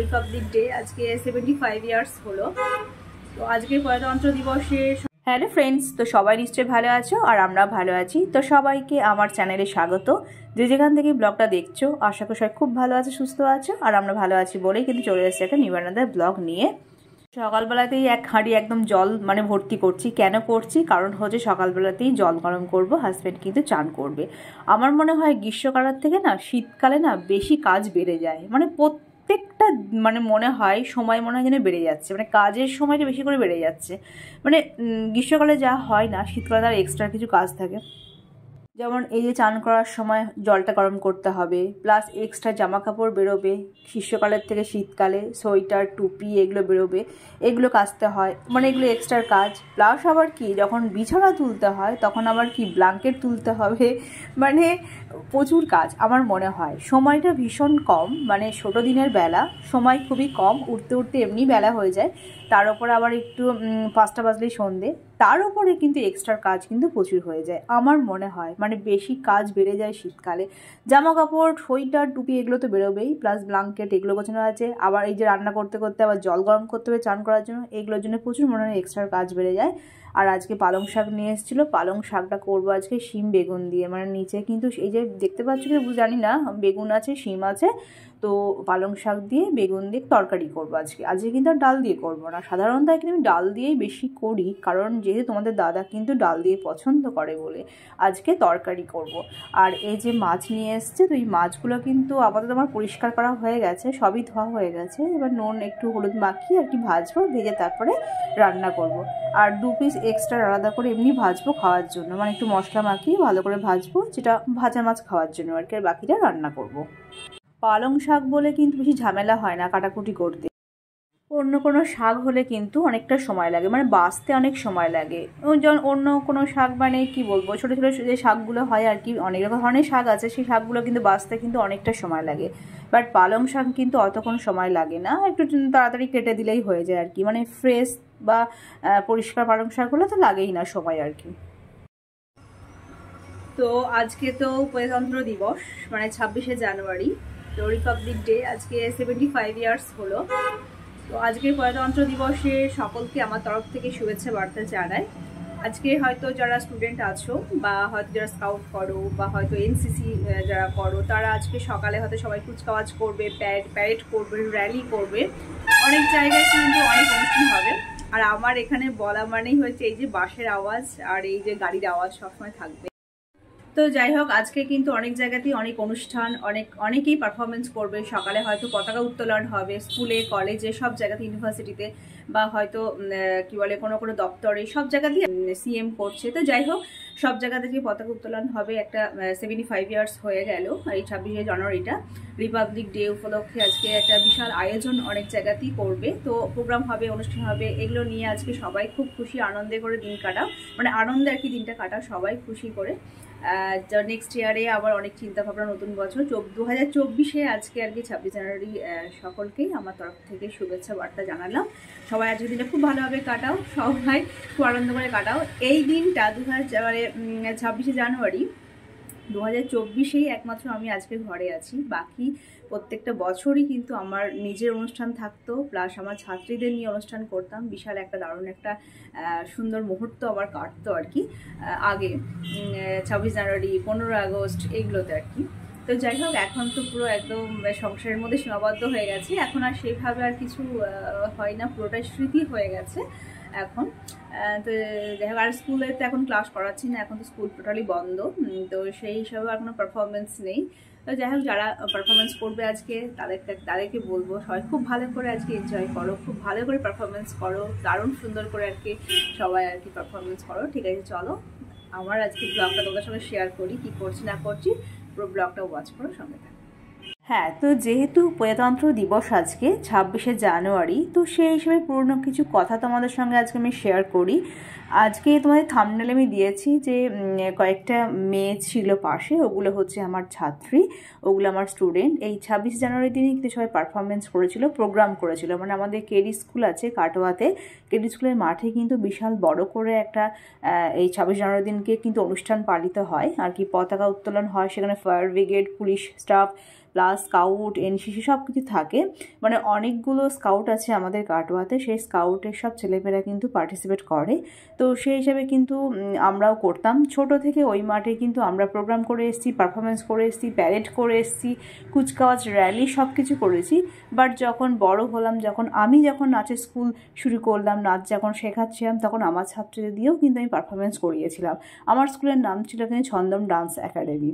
Republic day আজকে 75 years হলো। তো আজকে প্রজাতন্ত্র দিবসে হ্যালো ফ্রেন্ডস, তো সবাই নিশ্চয়ই ভালো আছো আর আমরা ভালো আছি। তো সবাইকে আমার চ্যানেলে স্বাগত। যে যেখান থেকে ব্লগটা দেখছো আশা করি সবাই খুব ভালো আছে, সুস্থ আছো, আর আমরা ভালো আছি বলেই কিন্তু চলে এসেছি একটা নিবারণদার ব্লগ নিয়ে। সকালবেলাতেই এক হাঁড়ি একদম জল ভর্তি করছি। কেন করছি? কারণ হচ্ছে সকালবেলাতেই জল গরম করব, হাজব্যান্ড কিন্তু চান করবে। আমার মনে হয় গ্রীষ্মকালের থেকে না শীতকালে না বেশি কাজ বেড়ে যায়, প্রত্যেকটা মনে হয় সময় মনে হয় যেন বেড়ে যাচ্ছে, কাজের সময়টা বেশি করে বেড়ে যাচ্ছে। গ্রীষ্মকালে যা হয় না শীতকালে তার এক্সট্রা কিছু কাজ থাকে। যেমন এই যে চান করার সময় জলটা গরম করতে হবে, প্লাস এক্সট্রা জামা কাপড় বেরোবে গ্রীষ্মকালের থেকে শীতকালে, সোয়েটার টুপি এগুলো বেরোবে, এগুলো কাচতে হয়, এগুলো এক্সট্রার কাজ। প্লাস আবার কি যখন বিছানা তুলতে হয় তখন আবার কি ব্ল্যাঙ্কেট তুলতে হবে, প্রচুর কাজ। আমার মনে হয় সময়টা ভীষণ কম, ছোটো দিনের বেলা সময় খুবই কম, উঠতে উঠতে এমনি বেলা হয়ে যায়, তার উপর আবার একটু 5টা বাজলেই সন্ধে, তার উপরে কিন্তু এক্সট্রা কাজ কিন্তু প্রচুর হয়ে যায়। আমার মনে হয় বেশি কাজ বেড়ে যায় শীতকালে। জামা কাপড় সোয়েটার টুপি এগুলো তো বেরোবেই, প্লাস ব্ল্যাঙ্কেট এগুলো গোছানো আছে, আবার এই যে রান্না করতে করতে আবার জল গরম করতে হবে চান করার জন্য, এগুলোর জন্য প্রচুর মনে হয় এক্সট্রা কাজ বেড়ে যায়। আর আজকে পালং শাক নিয়ে এসেছিলো, পালং শাকটা করবো আজকে শিম বেগুন দিয়ে। নিচে কিন্তু এই যে দেখতে পাচ্ছ কি জানি না, বেগুন আছে শিম আছে, তো পালং শাক দিয়ে বেগুন দিয়ে তরকারি করবো আজকে। আজকে কিন্তু আর ডাল দিয়ে করবো না, সাধারণত কিন্তু আমি ডাল দিয়েই বেশি করি, কারণ যেহেতু তোমাদের দাদা কিন্তু ডাল দিয়ে পছন্দ করে বলে আজকে তরকারি করব। আর এই যে মাছ নিয়ে এসছে, তো এই মাছগুলো কিন্তু আপাতত আমার পরিষ্কার করা হয়ে গেছে, সবই ধোয়া হয়ে গেছে। এবার নুন একটু হলুদ মাখিয়ে আর কি ভাজবো, ভেজে তারপরে রান্না করব। আর 2 পিস এক্সট্রা আলাদা করে এমনি ভাজবো খাওয়ার জন্য, একটু মশলা মাখিয়ে ভালো করে ভাজবো, যেটা ভাজা মাছ খাওয়ার জন্য আর কি, আর বাকিটা রান্না করব। পালং শাক বলে কিন্তু বেশি ঝামেলা হয় না কাটাকুটি করতে। অন্য কোনো শাক হলে কিন্তু অনেকটা সময় লাগে, বাছতে অনেক সময় লাগে। যেমন অন্য কোনো শাক কি বলবো, ছোটো ছোটো যে শাকগুলো হয় আর কি, অনেক রকম ধরনের শাক আছে, সেই শাকগুলো কিন্তু বাছতে কিন্তু অনেকটা সময় লাগে। বাট পালং শাক কিন্তু অতক্ষণ সময় লাগে না, একটু তাড়াতাড়ি কেটে দিলেই হয়ে যায় আর কি। ফ্রেশ বা পরিষ্কার পালং শাক হলে তো লাগেই না সময় আর কি। তো আজকে তো প্রজাতন্ত্র দিবস, 26শে জানুয়ারি, তো রিপাবলিক ডে আজকে 75 ইয়ার্স হলো। তো আজকে প্রজাতন্ত্র দিবসে সকলকে আমার তরফ থেকে শুভেচ্ছা বার্তা জানাই। আজকে হয়তো যারা স্টুডেন্ট আছো, বা হয়তো যারা স্কাউট করো, বা হয়তো এনসিসি যারা করো, তারা আজকে সকালে হয়তো সবাই কুচকাওয়াজ করবে, প্যারেড করবে, র্যালি করবে, অনেক জায়গায় কিন্তু অনেক অনুষ্ঠান হবে। আর আমার এখানে বলা মানেই হচ্ছে এই যে বাসের আওয়াজ আর এই যে গাড়ির আওয়াজ সবসময় থাকবে। তো যাই হোক, আজকে কিন্তু অনেক জায়গাতেই অনেক অনুষ্ঠান, অনেকেই পারফরমেন্স করবে। সকালে হয়তো পতাকা উত্তোলন হবে স্কুলে, কলেজে, সব জায়গাতে, ইউনিভার্সিটিতে, বা হয়তো কি বলে কোনো দপ্তরে, সব জায়গাতেই সিএম করছে। তো যাই হোক, সব জায়গা থেকে পতাকা উত্তোলন হবে। একটা 75 ইয়ার্স হয়ে গেল এই 26শে জানুয়ারিটা, রিপাবলিক ডে উপলক্ষে আজকে একটা বিশাল আয়োজন অনেক জায়গাতেই করবে। তো প্রোগ্রাম হবে, অনুষ্ঠান হবে, এগুলো নিয়ে আজকে সবাই খুব খুশি আনন্দে করে দিন কাটাও, আনন্দে আর কি দিনটা কাটাও সবাই খুশি করে। নেক্সট ইয়ারে আবার অনেক চিন্তা ভাবনা, নতুন বছর 2024-এ আজকে আর কি 26 জানুয়ারি সকলকেই আমার তরফ থেকে শুভেচ্ছা বার্তা জানালাম। সবাই আজকের দিনটা খুব ভালোভাবে কাটাও, সবাই খুব আনন্দ করে কাটাও এই দিনটা। 26শে জানুয়ারি 2024-এই একমাত্র আমি আজকে ঘরে আছি, বাকি প্রত্যেকটা বছরই কিন্তু আমার নিজের অনুষ্ঠান থাকতো, প্লাস আমার ছাত্রীদের নিয়ে অনুষ্ঠান করতাম। বিশাল একটা দারুণ একটা সুন্দর মুহূর্ত আবার কাটতো আর কি আগে, 26 জানুয়ারি, 15 আগস্ট এগুলোতে আর কি। তো যাই হোক, এখন তো পুরো একদম সংসারের মধ্যে সীমাবদ্ধ হয়ে গেছে, এখন আর সেইভাবে আর কিছু হয় না, পুরোটাই স্মৃতি হয়ে গেছে এখন। তো যাই হোক, আর স্কুলে তো এখন ক্লাস করাচ্ছি না, এখন তো স্কুল টোটালি বন্ধ, তো সেই হিসাবে আর কোনো পারফরমেন্স নেই। তো যাই হোক, যারা পারফরমেন্স করবে আজকে তাদেরকে বলবো সবাই খুব ভালো করে আজকে এনজয় করো, খুব ভালো করে পারফরমেন্স করো, দারুণ সুন্দর করে আর কি সবাই আর কি পারফরমেন্স করো। ঠিক আছে, চলো আমার আজকে ব্লগটা তোমাদের সঙ্গে শেয়ার করি, কি করছি না করছি, পুরো ব্লগটা ওয়াচ করো, সঙ্গে থাকো। হ্যাঁ, তো যেহেতু প্রজাতন্ত্র দিবস আজকে 26শে জানুয়ারি, তো সেই হিসেবে পুরনো কিছু কথা তোমাদের সঙ্গে আজকে আমি শেয়ার করি। আজকে তোমাদের থাম্বনেলে আমি দিয়েছি যে কয়েকটা মেয়ে ছিল পাশে, ওগুলো হচ্ছে আমার ছাত্রী, ওগুলো আমার স্টুডেন্ট। এই 26 জানুয়ারির দিনে কিন্তু সবাই পারফরমেন্স করেছিল, প্রোগ্রাম করেছিল। আমাদের কেডি স্কুল আছে কাটোয়াতে, কেডি স্কুলের মাঠে কিন্তু বিশাল বড় করে একটা এই 26 জানুয়ারির দিনকে কিন্তু অনুষ্ঠান পালিত হয় আর কি, পতাকা উত্তোলন হয়, সেখানে fire brigade, police staff, plus scout, NCC সব কিছু থাকে, মানে অনেকগুলো স্কাউট আছে আমাদের কাটোয়াতে, সেই স্কাউটের সব ছেলেমেয়েরা কিন্তু পার্টিসিপেট করে। তো সেই হিসাবে কিন্তু আমরাও করতাম ছোট থেকে। ওই মাঠে কিন্তু আমরা প্রোগ্রাম করে এসেছি, পারফরমেন্স করে এসেছি, প্যারেড করে এসেছি, কুচকাওয়াজ, র্যালি সব কিছু করেছি। বাট যখন বড় হলাম, যখন নাচের স্কুল শুরু করলাম, নাচ যখন শেখাচ্ছিলাম, তখন আমার ছাত্রীদের দিয়েও কিন্তু আমি পারফরমেন্স করিয়েছিলাম। আমার স্কুলের নাম ছিল কিন্তু ছন্দম ডান্স একাডেমি।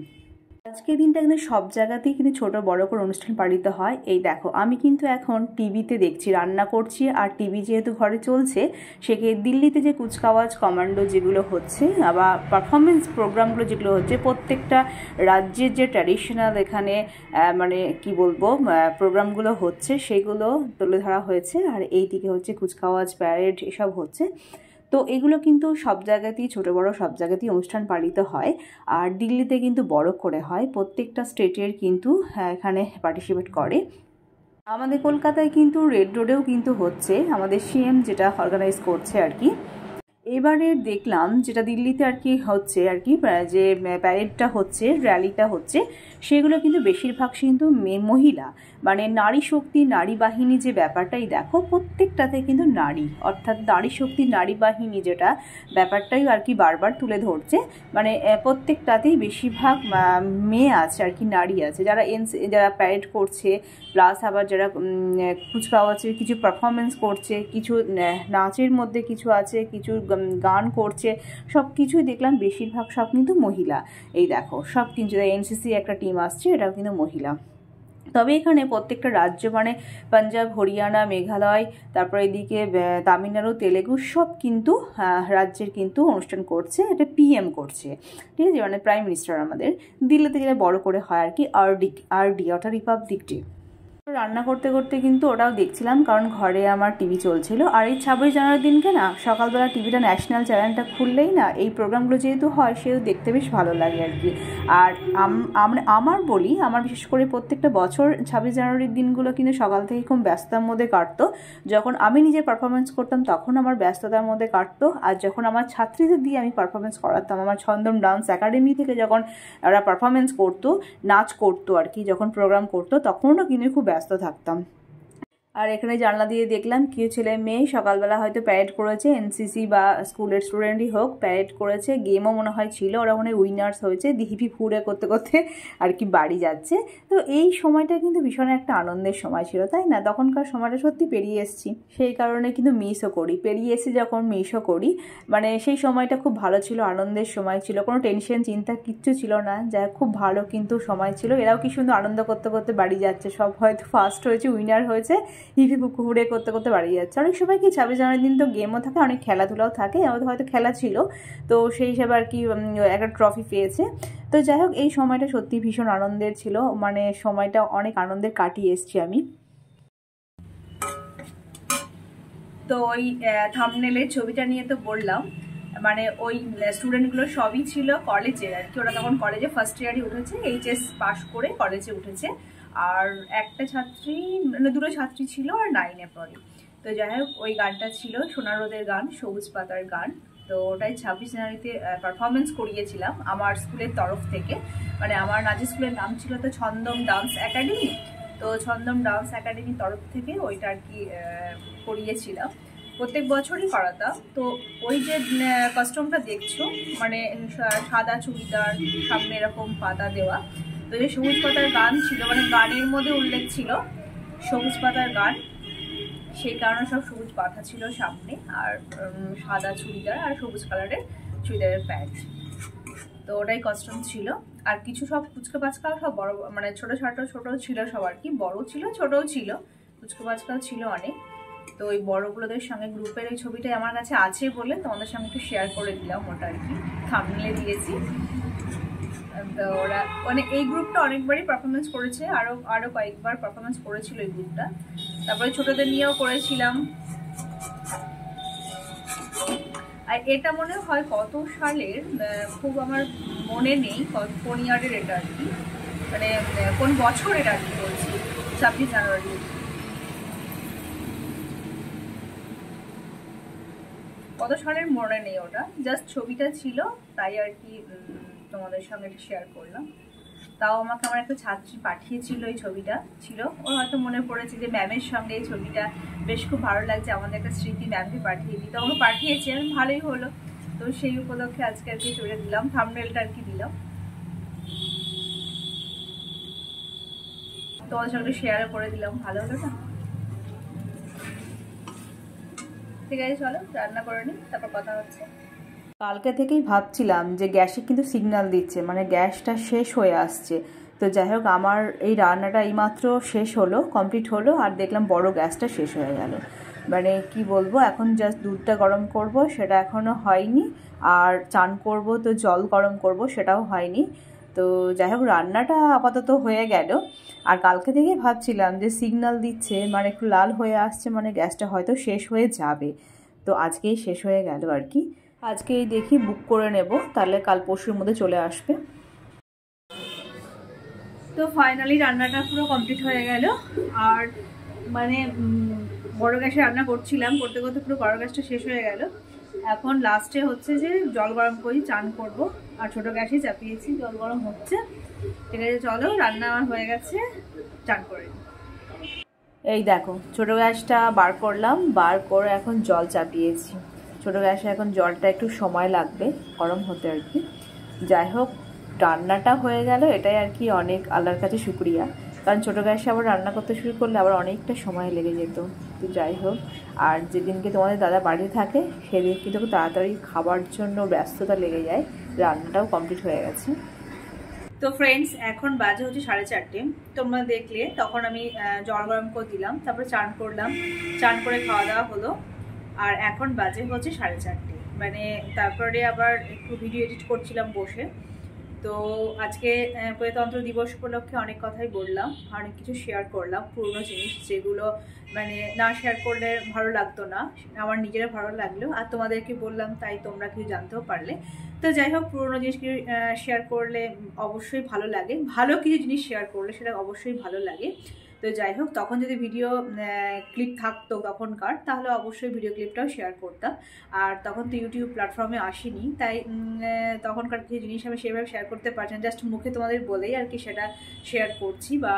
আজকের দিনটা কিন্তু সব জায়গাতেই কিন্তু ছোট বড় করে অনুষ্ঠান পালিত হয়। এই দেখো, আমি কিন্তু এখন টিভিতে দেখছি, রান্না করছি, আর টিভি যেহেতু ঘরে চলছে, সেখানে দিল্লিতে যে কুচকাওয়াজ কমান্ডো যেগুলো হচ্ছে বা পারফরমেন্স প্রোগ্রামগুলো যেগুলো হচ্ছে, প্রত্যেকটা রাজ্যের যে ট্র্যাডিশনাল এখানে মানে কি বলবো প্রোগ্রামগুলো হচ্ছে, সেগুলো তুলে ধরা হয়েছে। আর এইদিকে হচ্ছে কুচকাওয়াজ, প্যারেড এসব হচ্ছে। তো এগুলো কিন্তু সব জায়গাতেই, ছোটো বড়ো সব জায়গাতেই অনুষ্ঠান পালিত হয়। আর দিল্লিতে কিন্তু বড় করে হয়, প্রত্যেকটা স্টেটের কিন্তু এখানে পার্টিসিপেট করে। আমাদের কলকাতায় কিন্তু রেড রোডেও কিন্তু হচ্ছে, আমাদের সিএম যেটা অর্গানাইজ করছে আর কি। এবারে দেখলাম যেটা দিল্লিতে আর কি হচ্ছে আর কি, যে প্যারেডটা হচ্ছে, র্যালিটা হচ্ছে, সেগুলো কিন্তু বেশিরভাগ কিন্তু মহিলা, মানে নারী শক্তি, নারী বাহিনী যে ব্যাপারটাই দেখো, প্রত্যেকটাতে কিন্তু নারী, অর্থাৎ নারী শক্তি, নারী বাহিনী যেটা ব্যাপারটাই আর কি বারবার তুলে ধরছে। মানে প্রত্যেকটাতেই বেশিরভাগ মেয়ে আছে আর কি, নারী আছে, যারা প্যারেড করছে, প্লাস আবার যারা কুচকাওয়াজের কিছু পারফরমেন্স করছে, কিছু নাচের মধ্যে কিছু আছে, কিছু গান করছে, সব কিছুই দেখলাম বেশিরভাগ সব কিন্তু মহিলা। এই দেখো সব কিন্তু এনসিসি একটা টিম আসছে, এটাও কিন্তু মহিলা। তবে এখানে প্রত্যেকটা রাজ্য, মানে পাঞ্জাব, হরিয়ানা, মেঘালয়, তারপরে এদিকে তামিলনাড়ু, তেলেগু, সব কিন্তু রাজ্যের কিন্তু অনুষ্ঠান করছে। এটা পিএম করছে, ঠিক আছে, মানে প্রাইম মিনিস্টার আমাদের। দিল্লিতে যেটা বড় করে হয় আর কি, আরডি অর্থাৎ রিপাবলিক ডে। রান্না করতে করতে কিন্তু ওটাও দেখছিলাম, কারণ ঘরে আমার টিভি চলছিল। আর এই 26 জানুয়ারির দিনকে না, সকালবেলা টিভিটা ন্যাশনাল চ্যানেলটা খুললেই না, এই প্রোগ্রামগুলো যেহেতু হয়, সেহেতু দেখতে বেশ ভালো লাগে আর কি। আর আমার বিশেষ করে প্রত্যেকটা বছর 26 জানুয়ারির দিনগুলো কিন্তু সকাল থেকে খুব ব্যস্ততার মধ্যে কাটতো। যখন আমি নিজে পারফরমেন্স করতাম, তখন আমার ব্যস্ততার মধ্যে কাটতো। আর যখন আমার ছাত্রীদের দিয়ে আমি পারফরমেন্স করাতাম, আমার ছন্দম ডান্স একাডেমি থেকে যখন ওরা পারফরমেন্স করতো, নাচ করতো আর কি, যখন প্রোগ্রাম করতো, তখনও কিন্তু খুব ব্যস্ত থাকতাম। আর এখানে জানলা দিয়ে দেখলাম কেউ ছেলে মেয়ে সকালবেলা হয়তো প্যারেড করেছে, এনসিসি বা স্কুলের স্টুডেন্টই হোক, প্যারেড করেছে, গেমও মনে হয় ছিল, ওরা মনে হয় উইনার্স হয়েছে, দিহিপি ফুড়ে করতে করতে আর কি বাড়ি যাচ্ছে। তো এই সময়টা কিন্তু ভীষণ একটা আনন্দের সময় ছিল, তাই না? তখনকার সময়টা সত্যি পেরিয়ে এসেছি, সেই কারণে কিন্তু মিসও করি, পেরিয়ে এসে যখন মিসও করি। মানে সেই সময়টা খুব ভালো ছিল, আনন্দের সময় ছিল, কোনো টেনশন চিন্তা কিচ্ছু ছিল না, যা খুব ভালো কিন্তু সময় ছিল। এরাও কি সুন্দর আনন্দ করতে করতে বাড়ি যাচ্ছে, সব হয়তো ফার্স্ট হয়েছে, উইনার হয়েছে, হিপি পুকুরে করতে করতে বাড়ি যাচ্ছে। অনেক সময় কি 26 জানুয়ারির দিন তো গেমও থাকে, অনেক খেলাধুলাও থাকে, আমাদের হয়তো খেলা ছিল, তো সেই হিসাবে আর কি একটা ট্রফি পেয়েছে। তো যাই হোক, এই সময়টা সত্যি ভীষণ আনন্দের ছিল, মানে সময়টা অনেক আনন্দের কাটিয়ে এসেছি আমি। তো ওই থাম্বনেলের ছবিটা নিয়ে তো বললাম, মানে ওই স্টুডেন্টগুলো সবই ছিল কলেজের আর কি, ওরা তখন কলেজে ফার্স্ট ইয়ারই উঠেছে, এইচএস পাস করে কলেজে উঠেছে। আর একটা ছাত্রী, মানে দুটো ছাত্রী ছিল, আর 9-এ পড়ে। তো যাই হোক, ওই গানটা ছিল সোনার রোদের গান, সবুজ পাতার গান। তো ওটাই 26 জানুয়ারিতে পারফরমেন্স করিয়েছিলাম আমার স্কুলের তরফ থেকে। মানে আমার নাচের স্কুলের নাম ছিল তো ছন্দম ডান্স একাডেমি, তো ছন্দম ডান্স একাডেমির তরফ থেকে ওইটা আর কি করিয়েছিলাম। প্রত্যেক বছরই করাতাম। তো ওই যে কাস্টমটা দেখছো, মানে সাদা চুড়িদার, সামনে এরকম পাতা দেওয়া, তো যে সবুজ পাতার গান ছিল, মানে গানের মধ্যে উল্লেখ ছিল সবুজ পাতার গান, সেই কারণে সব সবুজ পাতা ছিল সামনে, আর সাদা চুড়িদার আর সবুজ কালারের চুড়িদারের প্যান্ট। তো ওটাই কস্টিউম ছিল। আর কিছু সব কুচকে পাচকাও সব বড়, মানে ছোট ছিল সব আর কি, বড় ছিল ছোটও ছিল, কুচকে পাচকাও ছিল অনেক। তো ওই বড়গুলোদের সঙ্গে গ্রুপের ওই ছবিটাই আমার কাছে আছে বলে তোমাদের সঙ্গে একটু শেয়ার করে দিলাম, ওটা আর কি থাম্বনেলে দিয়েছি। তো ওরা মানে এই গ্রুপটা অনেকবারই পারফরমেন্স করেছে, আরো কয়েকবার পারফরমেন্স করেছিল এই গ্রুপটা। তারপরে ছোটদের নিয়েও করেছিলাম। আর এটা মনে হয় কত সালের, খুব আমার মনে নেই কোন ইয়ারের এটা আর কি, মানে কোন বছর এটা আর কি বলছি, 26 জানুয়ারি। কত সালের মনে নেই, ওটা জাস্ট ছবিটা ছিল, তাই আর কি তোমাদের সঙ্গে শেয়ার করলাম। তাও আমাকে আমার একটা ছাত্রী পাঠিয়েছিল, এই ছবিটা ছিল, ও হয়তো মনে পড়েছে যে ম্যামের সঙ্গে এই ছবিটা বেশ খুব ভালো লাগছে, আমাদের একটা স্মৃতি ম্যামকে পাঠিয়ে দিই, তো আমাকে পাঠিয়েছে, ভালোই হলো। তো সেই উপলক্ষে আজকে আর কি ছবিটা দিলাম, থাম্বনেলটা আর কি দিলাম, তোমাদের সঙ্গে শেয়ারও করে দিলাম, ভালো হলো না? ঠিক আছে, চলো রান্না করে নিই, তারপর কথা হচ্ছে। কালকে থেকেই ভাবছিলাম যে গ্যাসে কিন্তু সিগন্যাল দিচ্ছে, মানে গ্যাসটা শেষ হয়ে আসছে। তো যাই হোক, আমার এই রান্নাটা এইমাত্র শেষ হলো, কমপ্লিট হলো, আর দেখলাম বড় গ্যাসটা শেষ হয়ে গেল। মানে কি বলবো, এখন জাস্ট দুধটা গরম করব, সেটা এখনও হয়নি। আর চান করব, তো জল গরম করব, সেটাও হয়নি। তো যাই হোক, রান্নাটা আপাতত হয়ে গেল। আর কালকে থেকেই ভাবছিলাম যে সিগন্যাল দিচ্ছে, মানে একটু লাল হয়ে আসছে, মানে গ্যাসটা হয়তো শেষ হয়ে যাবে। তো আজকেই শেষ হয়ে গেল আর কি। আজকেই দেখি বুক করে নেব, তাহলে কাল পরশুর মধ্যে চলে আসবে। তো ফাইনালি রান্নাটা পুরো কমপ্লিট হয়ে গেল। আর মানে বড় গ্যাসে রান্না করছিলাম, করতে করতে পুরো বড় গ্যাসটা শেষ হয়ে গেল। এখন লাস্টে হচ্ছে যে জল গরম করি, চান করব। আর ছোটো গ্যাসে চাপিয়েছি, জল গরম হচ্ছে। ঠিক আছে, চলো, রান্না আমার হয়ে গেছে, চান করে। এই দেখো, ছোটো গ্যাসটা বার করলাম, বার করে এখন জল চাপিয়েছি। ছোটো গ্যাসে এখন জলটা একটু সময় লাগবে গরম হতে আর কি। যাই হোক, রান্নাটা হয়ে গেল, এটাই আর কি অনেক আল্লাহর কাছে শুকরিয়া। কারণ ছোটো গ্যাসে আবার রান্না করতে শুরু করলে আবার অনেকটা সময় লেগে যেত। তো যাই হোক, আর যেদিনকে তোমাদের দাদা বাড়ি থাকে সেদিন কিন্তু তাড়াতাড়ি খাবার জন্য ব্যস্ততা লেগে যায়। রান্নাটাও কমপ্লিট হয়ে গেছে। তো ফ্রেন্ডস, এখন বাজে হচ্ছে 4:30। তোমরা দেখলে তখন আমি জল গরম করে দিলাম, তারপরে চান করলাম, চান করে খাওয়া দাওয়া হলো। আর এখন বাজে হচ্ছে 4:30, মানে তারপরে আবার একটু ভিডিও এডিট করছিলাম বসে। তো আজকে প্রজাতন্ত্র দিবস উপলক্ষে অনেক কথাই বললাম, অনেক কিছু শেয়ার করলাম, পুরনো জিনিস যেগুলো মানে না শেয়ার করলে ভালো লাগতো না, আমার নিজেরা ভালো লাগলো, আর তোমাদেরকে বললাম তাই তোমরা কিছু জানতেও পারলে। তো যাই হোক, পুরনো জিনিস শেয়ার করলে অবশ্যই ভালো লাগে, ভালো কিছু জিনিস শেয়ার করলে সেটা অবশ্যই ভালো লাগে। তো যাই হোক, তখন যদি ভিডিও ক্লিপ থাকতো তখনকার, তাহলে অবশ্যই ভিডিও ক্লিপটাও শেয়ার করতাম। আর তখন তো ইউটিউব প্ল্যাটফর্মে আসিনি, তাই তখনকার কিছু জিনিস আমি সেভাবে শেয়ার করতে পারছি না, জাস্ট মুখে তোমাদের বলেই আর কি সেটা শেয়ার করছি, বা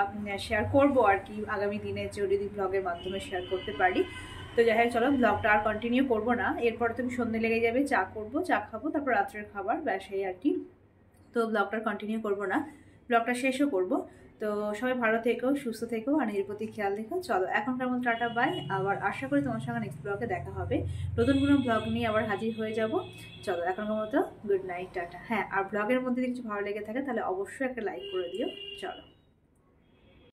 শেয়ার করবো আর কি আগামী দিনে, যদি ব্লগের মাধ্যমে শেয়ার করতে পারি। তো যাই হোক, চলো, ব্লগটা আর কন্টিনিউ করবো না, এরপর তুমি সন্ধ্যে লেগে যাবে, চা করবো, চা খাবো, তারপর রাত্রের খাবার, ব্যাস এই আর কি। তো ব্লগটা কন্টিনিউ করবো না, ব্লগটা শেষও করবো। তো সবাই ভালো থেকো, সুস্থ থেকো, আর নিজের প্রতি খেয়াল রেখো। চলো, এখনকার মতো টাটা, বাই। আবার আশা করি তোমার সঙ্গে নেক্সট ব্লগে দেখা হবে, নতুন কোনো ব্লগ নিয়ে আবার হাজির হয়ে যাব। চলো, এখনকার মতো গুড নাইট, টাটা। হ্যাঁ, আর ব্লগের মধ্যে যদি কিছু ভালো লেগে থাকে তাহলে অবশ্যই একটা লাইক করে দিও। চলো।